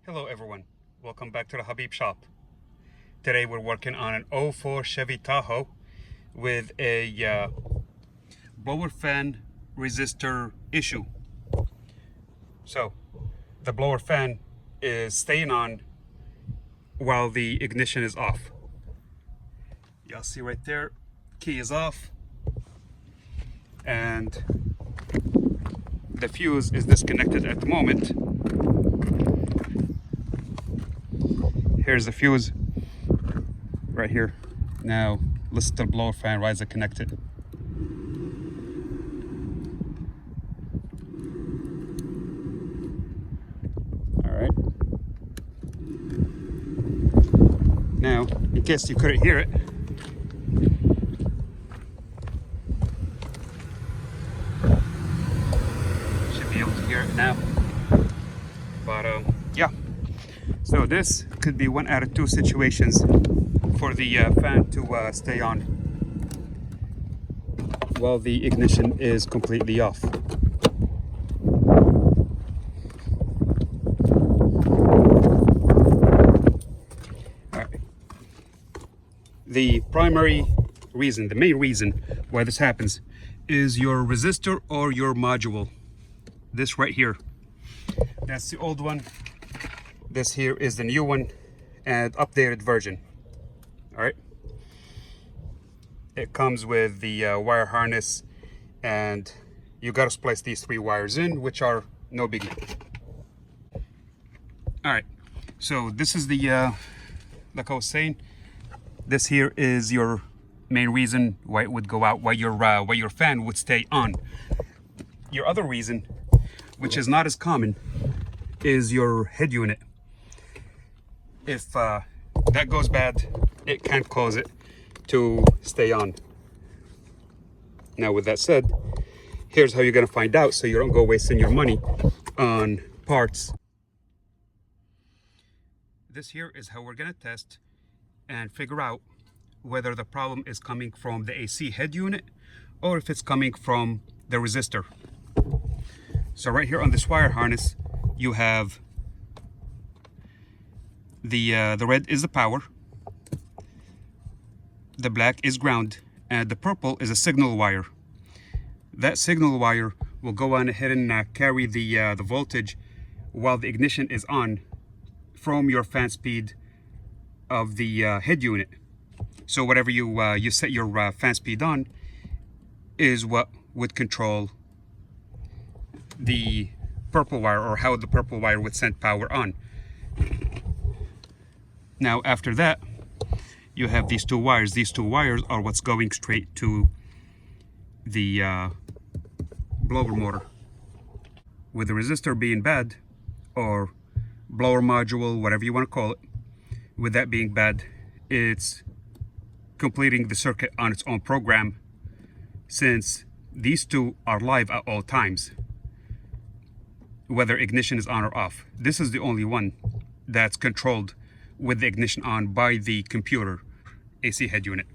Hello everyone, welcome back to the Habib shop. Today we're working on an '04 Chevy Tahoe with a blower fan resistor issue. So the blower fan is staying on while the ignition is off. Y'all see right there, key is off and the fuse is disconnected at the moment. Here's the fuse right here. Now listen to the blower fan. Why is it connected? All right. Now, in case you couldn't hear it, should be able to hear it now. But yeah. So this could be one out of two situations for the fan to stay on while the ignition is completely off. All right. The primary reason, the main reason why this happens is your resistor or your module. This right here. That's the old one. This here is the new one and updated version. All right. It comes with the wire harness, and you got to splice these three wires in, which are no biggie. All right. So this is the, like I was saying, this here is your main reason why it would go out, why your fan would stay on. Your other reason, which is not as common, is your head unit. If that goes bad, it can cause it to stay on. Now with that said, here's how you're gonna find out so you don't go wasting your money on parts. This here is how we're gonna test and figure out whether the problem is coming from the AC head unit or if it's coming from the resistor. So right here on this wire harness, you have the red is the power, the black is ground, and the purple is a signal wire. That signal wire will go on ahead and carry the voltage while the ignition is on from your fan speed of the head unit. So whatever you set your fan speed on is what would control the purple wire, or how the purple wire would send power on. Now after that, you have these two wires. These two wires are what's going straight to the blower motor. With the resistor being bad, or blower module, whatever you want to call it, with that being bad, it's completing the circuit on its own program, since these two are live at all times, whether ignition is on or off. This is the only one that's controlled with the ignition on by the computer AC head unit.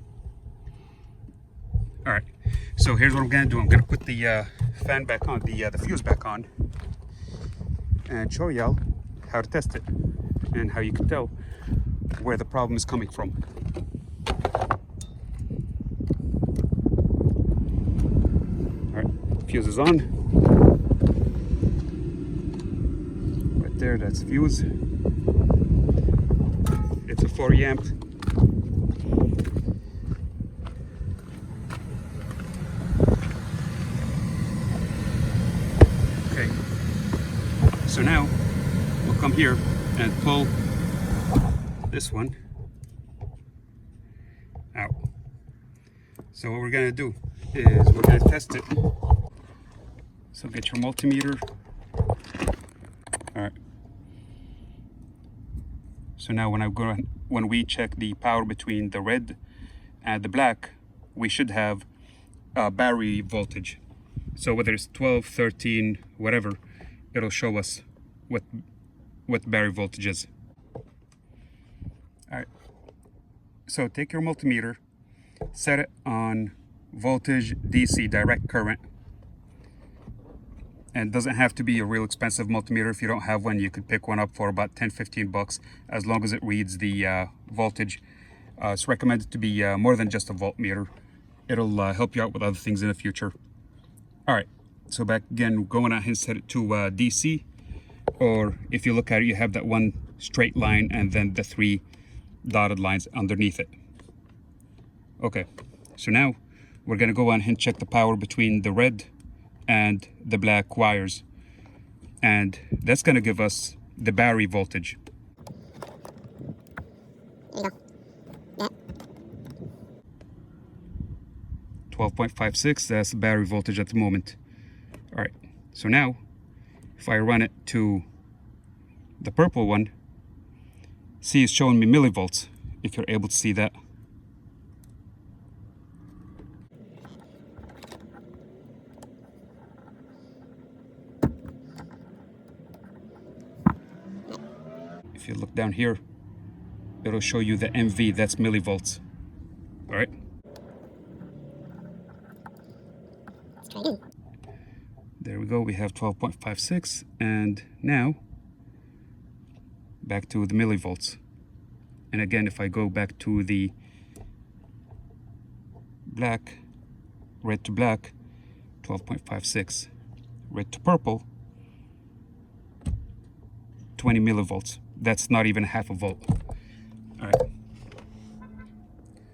All right, so here's what I'm gonna do. I'm gonna put the fan back on, the fuse back on, and show y'all how to test it and how you can tell where the problem is coming from. All right, fuse is on. Right there, that's fuse. It's a 40 amp. Okay, so now we'll come here and pull this one out. So what we're gonna do is we're gonna test it. So get your multimeter. All right. So now when we check the power between the red and the black, we should have a battery voltage. So whether it's 12, 13, whatever, it'll show us what battery voltage is. All right. So take your multimeter, set it on voltage DC, direct current, And it doesn't have to be a real expensive multimeter. If you don't have one, you could pick one up for about 10-15 bucks, as long as it reads the voltage. It's recommended to be more than just a voltmeter. It'll help you out with other things in the future. All right, so back again, going ahead and set it to DC, or if you look at it, you have that one straight line and then the 3 dotted lines underneath it. Okay, so now we're gonna go on and check the power between the red and the black wires, and that's gonna give us the battery voltage. 12.56, that's the battery voltage at the moment. All right, so now if I run it to the purple one, see it's showing me millivolts, if you're able to see that. If you look down here, it'll show you the MV, that's millivolts. All right. There we go, we have 12.56, and now back to the millivolts. And again, if I go back to the black, red to black, 12.56, red to purple, 20 millivolts. That's not even half a volt. All right.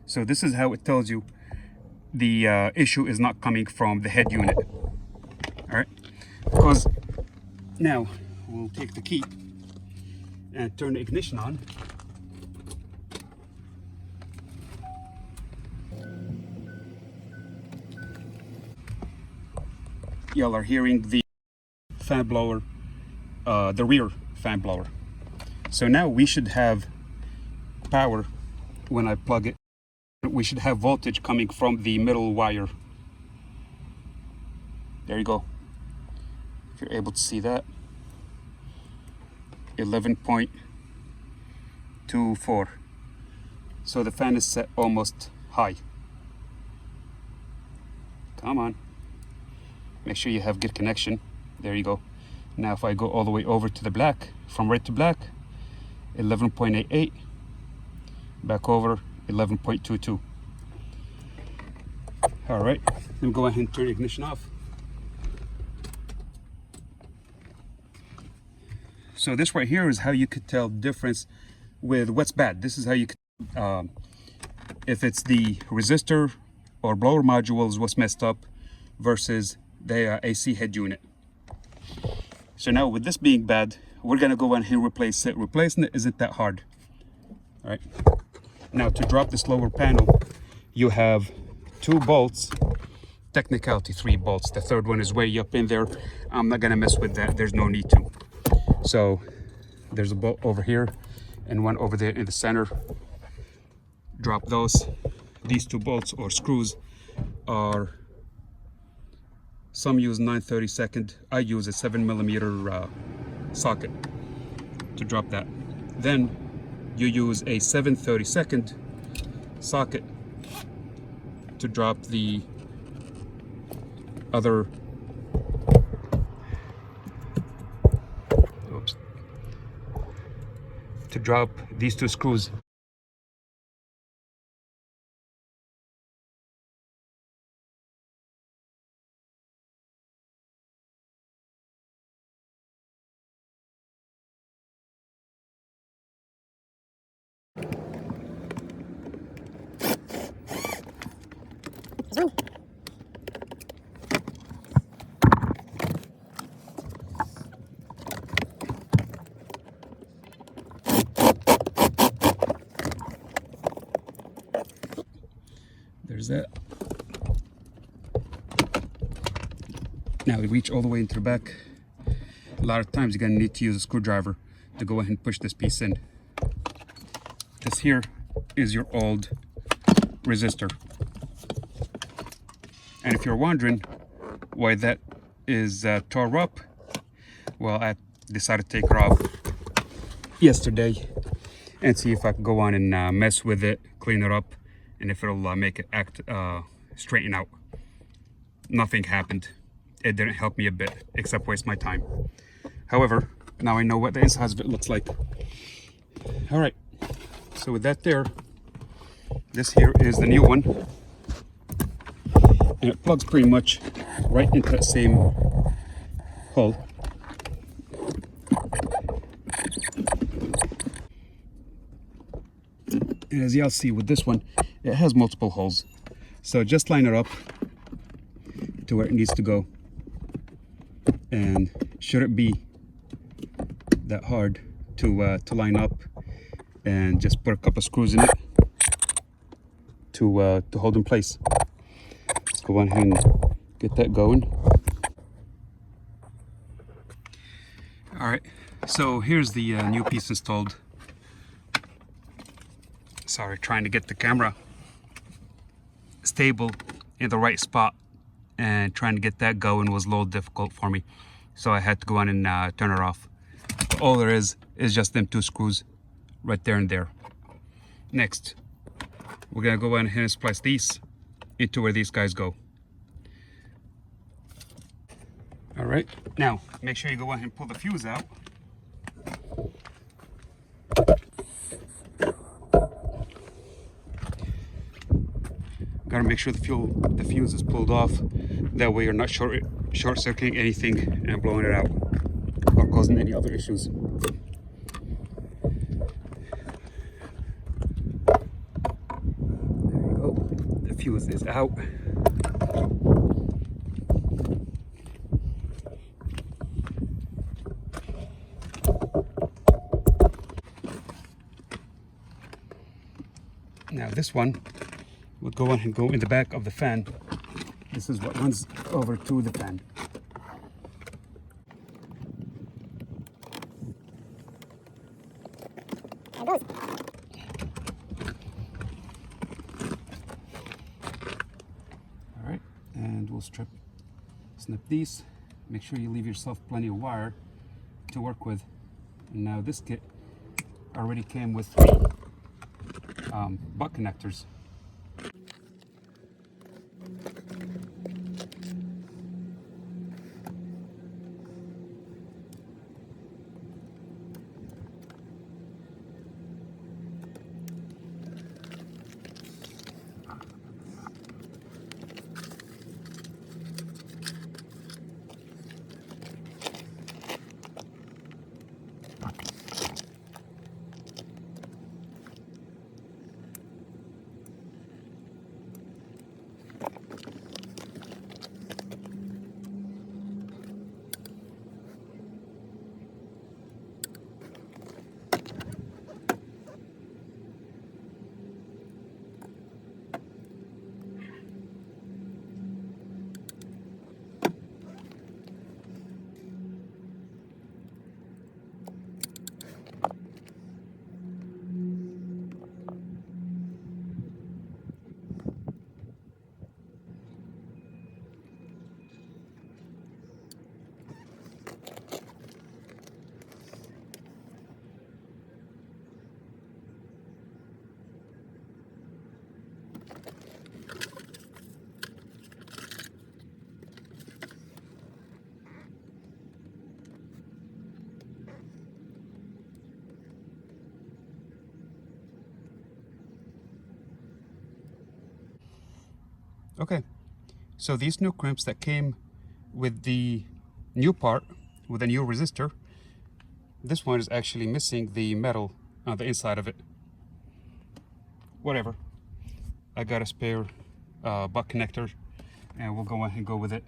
So this is how it tells you the issue is not coming from the head unit. All right, because now we'll take the key and turn the ignition on. Y'all are hearing the fan blower, the rear fan blower. So now we should have power when I plug it. We should have voltage coming from the middle wire. There you go. If you're able to see that, 11.24. So the fan is set almost high. Come on. Make sure you have good connection. There you go. Now if I go all the way over to the black, from red to black, 11.88. Back over, 11.22. All right, let me go ahead and turn the ignition off. So this right here is how you could tell the difference with what's bad. This is how you could, if it's the resistor or blower module is what's messed up versus the AC head unit. So now with this being bad, we're gonna go ahead and replace it. Replacing it isn't that hard. All right. Now to drop this lower panel, you have 2 bolts, technicality 3 bolts. The third one is way up in there. I'm not gonna mess with that, there's no need to. So there's a bolt over here and one over there in the center. Drop those. These 2 bolts or screws are, some use 9/32. I use a 7mm socket to drop that. Then you use a 7/32 socket to drop the other, to drop these 2 screws. There's that. Now we reach all the way into the back. A lot of times you're gonna need to use a screwdriver to go ahead and push this piece in. This here is your old resistor. And if you're wondering why that is tore up, well, I decided to take her off yesterday and see if I could go on and mess with it, clean it up, and if it'll make it straighten out. Nothing happened. it didn't help me a bit, except waste my time. However, now I know what the inside of it looks like. All right, so with that there, this here is the new one. And it plugs pretty much right into that same hole. And as y'all see with this one, it has multiple holes. So just line it up to where it needs to go. And shouldn't be that hard to line up, and just put a couple of screws in it to hold in place. Let's go on ahead and get that going. All right, so here's the new piece installed. Sorry, trying to get the camera stable in the right spot and trying to get that going was a little difficult for me. So I had to go on and turn it off. But all there is just them two screws right there and there. Next, we're gonna go on ahead and splice these into where these guys go. All right, now make sure you go ahead and pull the fuse out. Gotta make sure the fuse is pulled off. That way you're not short-circuiting anything and blowing it out or causing any other issues. There you go. The fuse is out. Now this one would go on and go in the back of the fan. This is what runs over to the fan. There it goes. All right, and we'll snip these. Make sure you leave yourself plenty of wire to work with. And now this kit already came with 3 butt connectors. Okay, so these new crimps that came with the new part, with a new resistor, this one is actually missing the metal on the inside of it. Whatever. I got a spare butt connector, and we'll go ahead and go with it.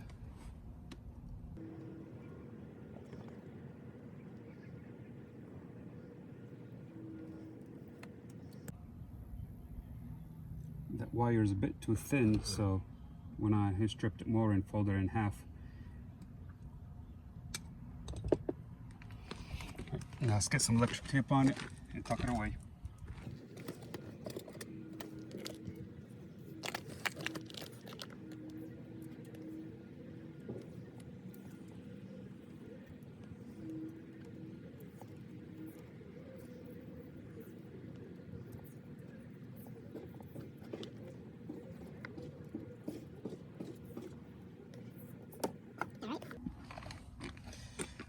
That wire is a bit too thin, so when I stripped it more and folded it in half. Right, now let's get some electric tape on it and tuck it away.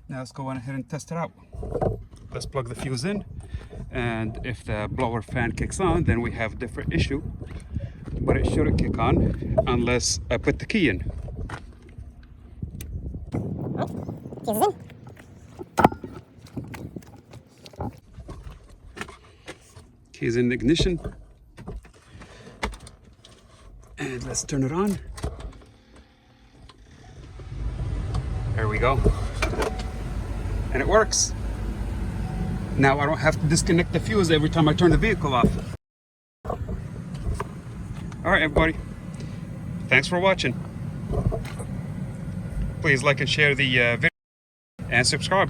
Now let's go on ahead and test it out. Let's plug the fuse in, and if the blower fan kicks on, then we have a different issue, but it shouldn't kick on unless I put the key in. Fuse in. Keys in the ignition, and let's turn it on. There we go, and it works. Now I don't have to disconnect the fuse every time I turn the vehicle off. All right, everybody, thanks for watching. Please like and share the video and subscribe.